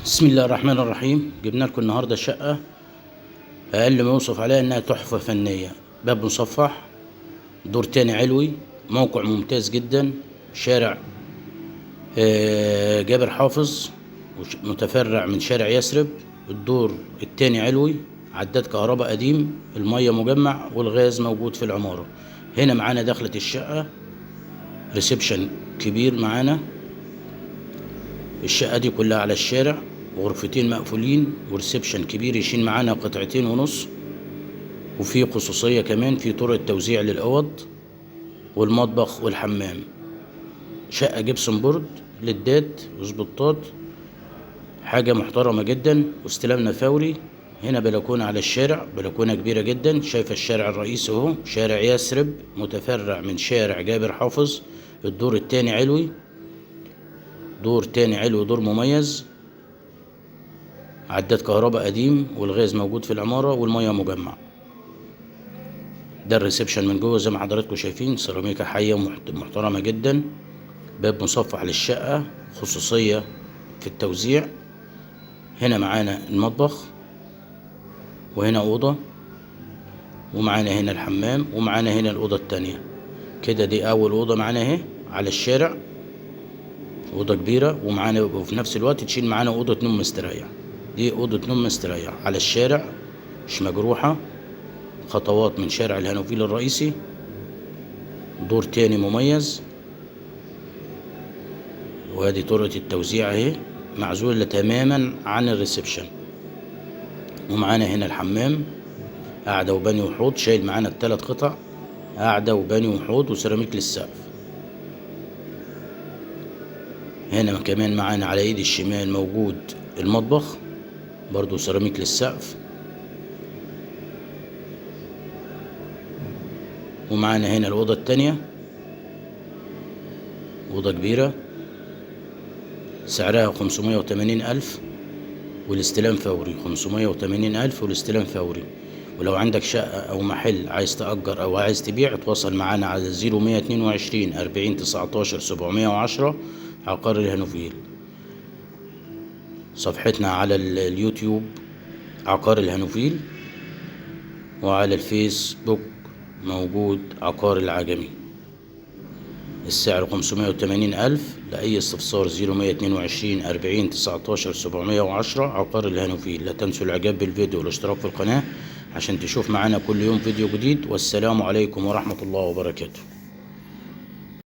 بسم الله الرحمن الرحيم. جبنا لكم النهارده شقة أقل ما يوصف عليها إنها تحفة فنية. باب مصفح، دور تاني علوي، موقع ممتاز جدا، شارع جابر حافظ، متفرع من شارع يثرب. الدور التاني علوي، عداد كهرباء قديم، المية مجمع والغاز موجود في العمارة. هنا معانا دخلة الشقة، ريسبشن كبير معانا. الشقة دي كلها على الشارع، غرفتين مقفولين وريسبشن كبير يشيل معانا قطعتين ونص، وفي خصوصية كمان في طرق توزيع للأوض والمطبخ والحمام. شقة جبسن بورد، لدات وسبوتات، حاجة محترمة جدا، واستلامنا فوري. هنا بلكونة على الشارع، بلكونة كبيرة جدا. شايفة الشارع الرئيسي اهو، شارع يثرب، متفرع من شارع جابر حافظ. الدور التاني علوي، دور تاني علوي، دور مميز، عداد كهرباء قديم والغاز موجود في العمارة والمية مجمع. ده الريسبشن من جوه زي ما حضراتكم شايفين، سيراميكا حية محترمة جدا. باب مصفح للشقة، خصوصية في التوزيع. هنا معانا المطبخ، وهنا أوضة، ومعانا هنا الحمام، ومعانا هنا الأوضة التانية. كده دي أول أوضة معانا اهي على الشارع، أوضة كبيرة، ومعانا وفي نفس الوقت تشيل معانا أوضة نوم مستريح. دي أوضة نوم مستريح على الشارع، مش مجروحة، خطوات من شارع الهانوفيل الرئيسي. دور تاني مميز، وادي طرقة التوزيع اهي، معزولة تماما عن الريسبشن. ومعانا هنا الحمام، قاعدة وباني وحوض، شايل معانا التلات قطع، قاعدة وباني وحوض وسيراميك للسقف. هنا كمان معانا على ايد الشمال موجود المطبخ، برضو سيراميك للسقف. ومعانا هنا الأوضة التانية، أوضة كبيرة، سعرها 580,000 والاستلام فوري. 580,000 والاستلام فوري. ولو عندك شقة أو محل عايز تأجر أو عايز تبيع، اتواصل معانا على 0122 40 19 710، عقار الهانوفيل. صفحتنا على اليوتيوب عقار الهانوفيل، وعلى الفيسبوك موجود عقار العجمي. السعر 580,000. لأي استفسار 0122 40 19 710، عقار الهانوفيل. لا تنسوا الإعجاب بالفيديو والاشتراك في القناة عشان تشوف معنا كل يوم فيديو جديد. والسلام عليكم ورحمة الله وبركاته.